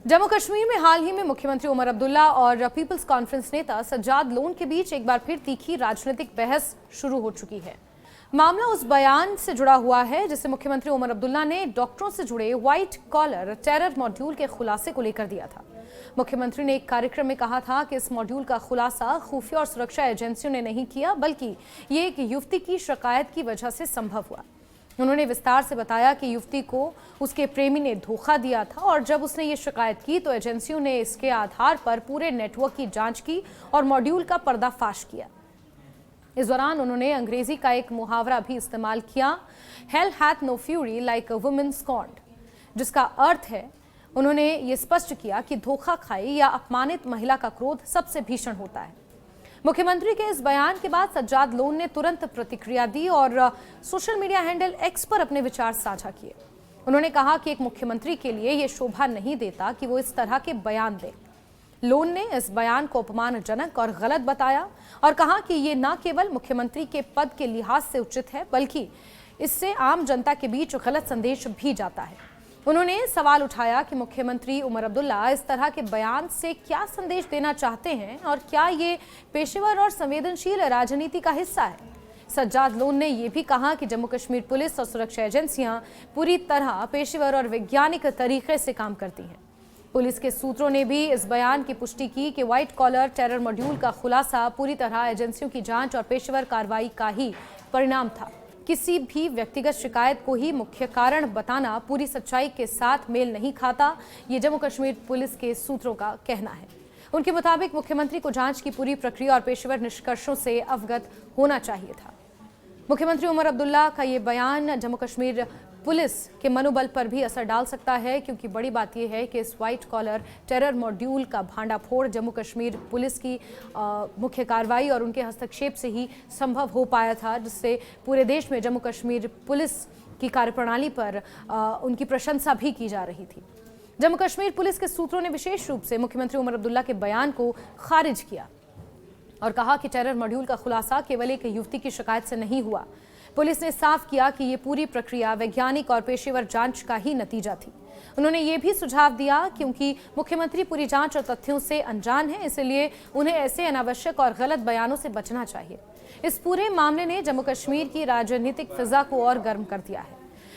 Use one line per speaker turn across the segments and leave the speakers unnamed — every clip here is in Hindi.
जम्मू कश्मीर में हाल ही में मुख्यमंत्री उमर अब्दुल्ला और पीपल्स कॉन्फ्रेंस नेता सज्जाद लोन के बीच एक बार फिर तीखी राजनीतिक बहस शुरू हो चुकी है। मामला उस बयान से जुड़ा हुआ है जिसे मुख्यमंत्री उमर अब्दुल्ला ने डॉक्टरों से जुड़े व्हाइट कॉलर टेरर मॉड्यूल के खुलासे को लेकर दिया था। मुख्यमंत्री ने एक कार्यक्रम में कहा था कि इस मॉड्यूल का खुलासा खुफिया और सुरक्षा एजेंसियों ने नहीं किया, बल्कि ये एक युवती की शिकायत की वजह से संभव हुआ। उन्होंने विस्तार से बताया कि युवती को उसके प्रेमी ने धोखा दिया था और जब उसने ये शिकायत की तो एजेंसियों ने इसके आधार पर पूरे नेटवर्क की जांच की और मॉड्यूल का पर्दाफाश किया। इस दौरान उन्होंने अंग्रेजी का एक मुहावरा भी इस्तेमाल किया, hell hath no fury like a woman scorned, जिसका अर्थ है, उन्होंने ये स्पष्ट किया कि धोखा खाई या अपमानित महिला का क्रोध सबसे भीषण होता है। मुख्यमंत्री के इस बयान के बाद सज्जाद लोन ने तुरंत प्रतिक्रिया दी और सोशल मीडिया हैंडल एक्स पर अपने विचार साझा किए। उन्होंने कहा कि एक मुख्यमंत्री के लिए यह शोभा नहीं देता कि वो इस तरह के बयान दे। लोन ने इस बयान को अपमानजनक और गलत बताया और कहा कि ये न केवल मुख्यमंत्री के पद के लिहाज से उचित है, बल्कि इससे आम जनता के बीच गलत संदेश भी जाता है। उन्होंने सवाल उठाया कि मुख्यमंत्री उमर अब्दुल्ला इस तरह के बयान से क्या संदेश देना चाहते हैं और क्या ये पेशेवर और संवेदनशील राजनीति का हिस्सा है। सज्जाद लोन ने यह भी कहा कि जम्मू कश्मीर पुलिस और सुरक्षा एजेंसियां पूरी तरह पेशेवर और वैज्ञानिक तरीके से काम करती हैं। पुलिस के सूत्रों ने भी इस बयान की पुष्टि की कि व्हाइट कॉलर टेरर मॉड्यूल का खुलासा पूरी तरह एजेंसियों की जांच और पेशेवर कार्रवाई का ही परिणाम था। किसी भी व्यक्तिगत शिकायत को ही मुख्य कारण बताना पूरी सच्चाई के साथ मेल नहीं खाता, ये जम्मू कश्मीर पुलिस के सूत्रों का कहना है। उनके मुताबिक मुख्यमंत्री को जांच की पूरी प्रक्रिया और पेशेवर निष्कर्षों से अवगत होना चाहिए था। मुख्यमंत्री उमर अब्दुल्ला का ये बयान जम्मू कश्मीर पुलिस के मनोबल पर भी असर डाल सकता है, क्योंकि बड़ी बात यह है कि इस व्हाइट कॉलर टेरर मॉड्यूल का भांडाफोड़ जम्मू कश्मीर पुलिस की मुख्य कार्रवाई और उनके हस्तक्षेप से ही संभव हो पाया था, जिससे पूरे देश में जम्मू कश्मीर पुलिस की कार्यप्रणाली पर उनकी प्रशंसा भी की जा रही थी। जम्मू कश्मीर पुलिस के सूत्रों ने विशेष रूप से मुख्यमंत्री उमर अब्दुल्ला के बयान को खारिज किया और कहा कि टेरर मॉड्यूल का खुलासा केवल एक युवती की शिकायत से नहीं हुआ। पुलिस ने साफ किया कि ये पूरी प्रक्रिया वैज्ञानिक और पेशेवर जांच का ही नतीजा थी। उन्होंने ये भी सुझाव दिया क्योंकि मुख्यमंत्री पूरी जांच और तथ्यों से अनजान है, इसलिए उन्हें ऐसे अनावश्यक और गलत बयानों से बचना चाहिए। इस पूरे मामले ने जम्मू कश्मीर की राजनीतिक फिजा को और गर्म कर दिया है।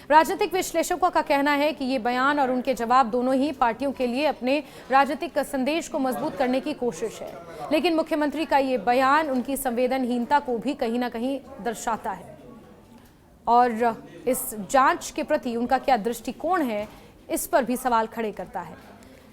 राजनीतिक विश्लेषकों का कहना है कि ये बयान और उनके जवाब दोनों ही पार्टियों के लिए अपने राजनीतिक संदेश को मजबूत करने की कोशिश है, लेकिन मुख्यमंत्री का ये बयान उनकी संवेदनहीनता को भी कहीं ना कहीं दर्शाता है और इस जांच के प्रति उनका क्या दृष्टिकोण है, इस पर भी सवाल खड़े करता है।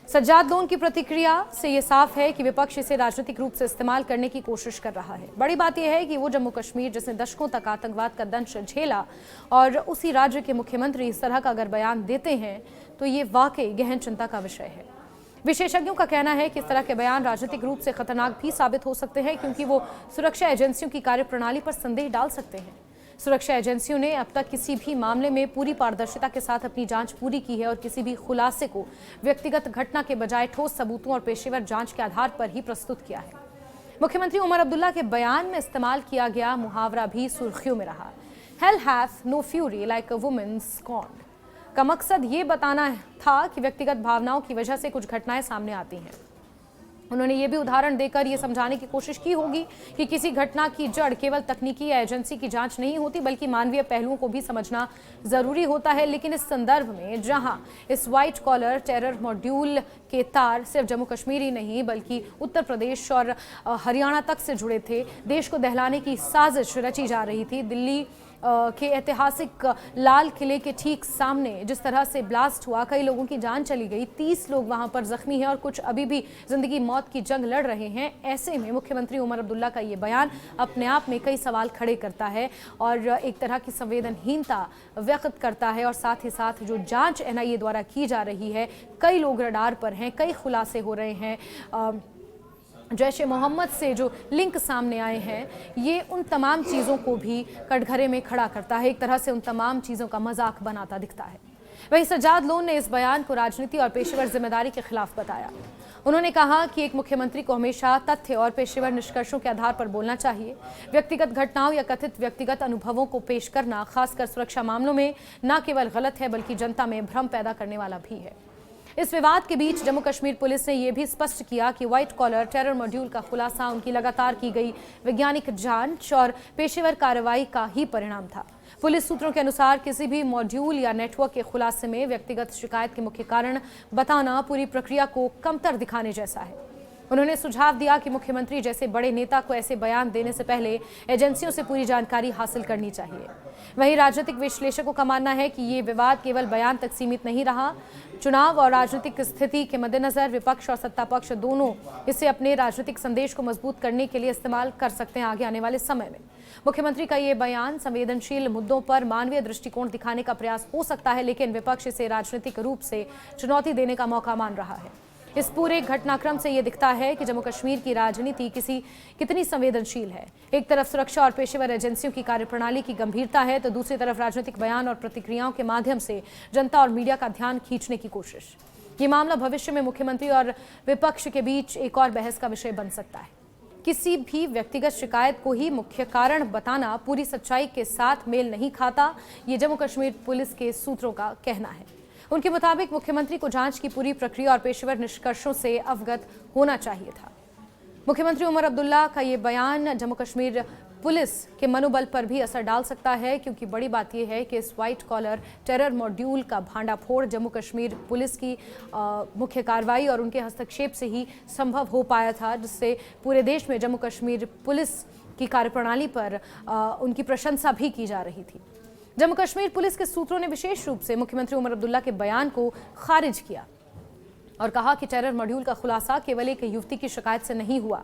सज्जाद लोन की प्रतिक्रिया से ये साफ है कि विपक्ष इसे राजनीतिक रूप से इस्तेमाल करने की कोशिश कर रहा है। बड़ी बात यह है कि वो जम्मू कश्मीर जिसने दशकों तक आतंकवाद का दंश झेला और उसी राज्य के मुख्यमंत्री इस तरह का अगर बयान देते हैं तो ये वाकई गहन चिंता का विषय है। विशेषज्ञों का कहना है कि इस तरह के बयान राजनीतिक रूप से खतरनाक भी साबित हो सकते हैं, क्योंकि वो सुरक्षा एजेंसियों की कार्यप्रणाली पर संदेह डाल सकते हैं। सुरक्षा एजेंसियों ने अब तक किसी भी मामले में पूरी पारदर्शिता के साथ अपनी जांच पूरी की है और किसी भी खुलासे को व्यक्तिगत घटना के बजाय ठोस सबूतों और पेशेवर जांच के आधार पर ही प्रस्तुत किया है। मुख्यमंत्री उमर अब्दुल्ला के बयान में इस्तेमाल किया गया मुहावरा भी सुर्खियों में रहा। Hell hath no fury like a woman scorned का मकसद ये बताना था कि व्यक्तिगत भावनाओं की वजह से कुछ घटनाएं सामने आती हैं। उन्होंने ये भी उदाहरण देकर ये समझाने की कोशिश की होगी कि किसी घटना की जड़ केवल तकनीकी या एजेंसी की जांच नहीं होती, बल्कि मानवीय पहलुओं को भी समझना जरूरी होता है। लेकिन इस संदर्भ में जहां इस व्हाइट कॉलर टेरर मॉड्यूल के तार सिर्फ जम्मू कश्मीर ही नहीं बल्कि उत्तर प्रदेश और हरियाणा तक से जुड़े थे, देश को दहलाने की साजिश रची जा रही थी। दिल्ली के ऐतिहासिक लाल किले के ठीक सामने जिस तरह से ब्लास्ट हुआ, कई लोगों की जान चली गई, 30 लोग वहां पर जख्मी हैं और कुछ अभी भी जिंदगी मौत की जंग लड़ रहे हैं। ऐसे में मुख्यमंत्री उमर अब्दुल्ला का ये बयान अपने आप में कई सवाल खड़े करता है और एक तरह की संवेदनहीनता व्यक्त करता है और साथ ही साथ जो जांच एनआईए द्वारा की जा रही है, कई लोग रडार पर हैं, कई खुलासे हो रहे हैं, जैश ए मोहम्मद से जो लिंक सामने आए हैं, ये उन तमाम चीज़ों को भी कटघरे में खड़ा करता है, एक तरह से उन तमाम चीज़ों का मजाक बनाता दिखता है। वहीं सज्जाद लोन ने इस बयान को राजनीति और पेशेवर जिम्मेदारी के खिलाफ बताया। उन्होंने कहा कि एक मुख्यमंत्री को हमेशा तथ्य और पेशेवर निष्कर्षों के आधार पर बोलना चाहिए। व्यक्तिगत घटनाओं या कथित व्यक्तिगत अनुभवों को पेश करना, खासकर सुरक्षा मामलों में, न केवल गलत है बल्कि जनता में भ्रम पैदा करने वाला भी है। इस विवाद के बीच जम्मू कश्मीर पुलिस ने यह भी स्पष्ट किया कि व्हाइट कॉलर टेरर मॉड्यूल का खुलासा उनकी लगातार की गई वैज्ञानिक जांच और पेशेवर कार्रवाई का ही परिणाम था। पुलिस सूत्रों के अनुसार किसी भी मॉड्यूल या नेटवर्क के खुलासे में व्यक्तिगत शिकायत के मुख्य कारण बताना पूरी प्रक्रिया को कमतर दिखाने जैसा है। उन्होंने सुझाव दिया कि मुख्यमंत्री जैसे बड़े नेता को ऐसे बयान देने से पहले एजेंसियों से पूरी जानकारी हासिल करनी चाहिए। वहीं राजनीतिक विश्लेषकों का मानना है कि ये विवाद केवल बयान तक सीमित नहीं रहा। चुनाव और राजनीतिक स्थिति के मद्देनजर विपक्ष और सत्ता पक्ष दोनों इसे अपने राजनीतिक संदेश को मजबूत करने के लिए इस्तेमाल कर सकते हैं आगे आने वाले समय में। मुख्यमंत्री का ये बयान संवेदनशील मुद्दों पर मानवीय दृष्टिकोण दिखाने का प्रयास हो सकता है, लेकिन विपक्ष इसे राजनीतिक रूप से चुनौती देने का मौका मान रहा है। इस पूरे घटनाक्रम से ये दिखता है कि जम्मू कश्मीर की राजनीति कितनी संवेदनशील है। एक तरफ सुरक्षा और पेशेवर एजेंसियों की कार्यप्रणाली की गंभीरता है, तो दूसरी तरफ राजनीतिक बयान और प्रतिक्रियाओं के माध्यम से जनता और मीडिया का ध्यान खींचने की कोशिश। ये मामला भविष्य में मुख्यमंत्री और विपक्ष के बीच एक और बहस का विषय बन सकता है। किसी भी व्यक्तिगत शिकायत को ही मुख्य कारण बताना पूरी सच्चाई के साथ मेल नहीं खाता, ये जम्मू कश्मीर पुलिस के सूत्रों का कहना है। उनके मुताबिक मुख्यमंत्री को जांच की पूरी प्रक्रिया और पेशेवर निष्कर्षों से अवगत होना चाहिए था। मुख्यमंत्री उमर अब्दुल्ला का ये बयान जम्मू कश्मीर पुलिस के मनोबल पर भी असर डाल सकता है, क्योंकि बड़ी बात यह है कि इस व्हाइट कॉलर टेरर मॉड्यूल का भांडाफोड़ जम्मू कश्मीर पुलिस की मुख्य कार्रवाई और उनके हस्तक्षेप से ही संभव हो पाया था, जिससे पूरे देश में जम्मू कश्मीर पुलिस की कार्यप्रणाली पर उनकी प्रशंसा भी की जा रही थी। जम्मू कश्मीर पुलिस के सूत्रों ने विशेष रूप से मुख्यमंत्री उमर अब्दुल्ला के बयान को खारिज किया और कहा कि टेरर मॉड्यूल का खुलासा केवल एक युवती की शिकायत से नहीं हुआ।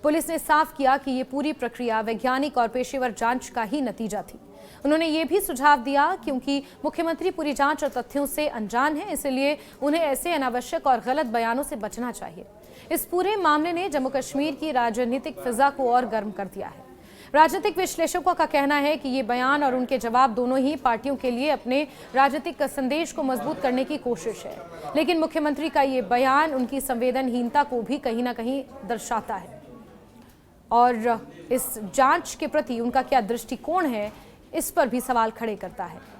पुलिस ने साफ किया कि ये पूरी प्रक्रिया वैज्ञानिक और पेशेवर जांच का ही नतीजा थी। उन्होंने ये भी सुझाव दिया क्योंकि मुख्यमंत्री पूरी जांच और तथ्यों से अनजान है, इसलिए उन्हें ऐसे अनावश्यक और गलत बयानों से बचना चाहिए। इस पूरे मामले ने जम्मू कश्मीर की राजनीतिक फिजा को और गर्म कर दिया है। राजनीतिक विश्लेषकों का कहना है कि ये बयान और उनके जवाब दोनों ही पार्टियों के लिए अपने राजनीतिक संदेश को मजबूत करने की कोशिश है, लेकिन मुख्यमंत्री का ये बयान उनकी संवेदनहीनता को भी कहीं ना कहीं दर्शाता है और इस जांच के प्रति उनका क्या दृष्टिकोण है, इस पर भी सवाल खड़े करता है।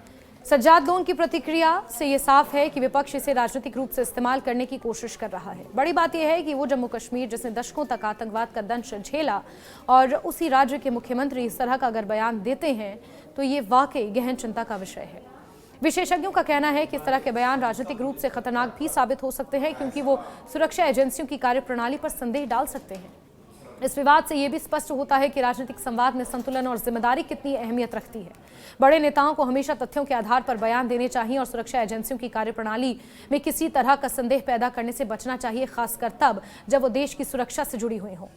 सज्जाद लोन की प्रतिक्रिया से ये साफ है कि विपक्ष इसे राजनीतिक रूप से इस्तेमाल करने की कोशिश कर रहा है। बड़ी बात यह है कि वो जम्मू कश्मीर जिसने दशकों तक आतंकवाद का दंश झेला और उसी राज्य के मुख्यमंत्री इस तरह का अगर बयान देते हैं तो ये वाकई गहन चिंता का विषय है। विशेषज्ञों का कहना है कि इस तरह के बयान राजनीतिक रूप से खतरनाक भी साबित हो सकते हैं, क्योंकि वो सुरक्षा एजेंसियों की कार्यप्रणाली पर संदेह डाल सकते हैं। इस विवाद से यह भी स्पष्ट होता है कि राजनीतिक संवाद में संतुलन और जिम्मेदारी कितनी अहमियत रखती है। बड़े नेताओं को हमेशा तथ्यों के आधार पर बयान देने चाहिए और सुरक्षा एजेंसियों की कार्यप्रणाली में किसी तरह का संदेह पैदा करने से बचना चाहिए, खासकर तब जब वो देश की सुरक्षा से जुड़ी हुई हो।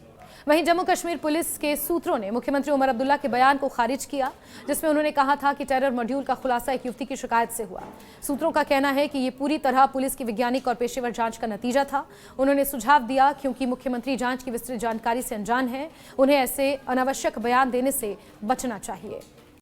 वहीं जम्मू कश्मीर पुलिस के सूत्रों ने मुख्यमंत्री उमर अब्दुल्ला के बयान को खारिज किया, जिसमें उन्होंने कहा था कि टेरर मॉड्यूल का खुलासा एक युवती की शिकायत से हुआ। सूत्रों का कहना है कि ये पूरी तरह पुलिस की वैज्ञानिक और पेशेवर जांच का नतीजा था। उन्होंने सुझाव दिया क्योंकि मुख्यमंत्री जांच की विस्तृत जानकारी से अनजान है, उन्हें ऐसे अनावश्यक बयान देने से बचना चाहिए।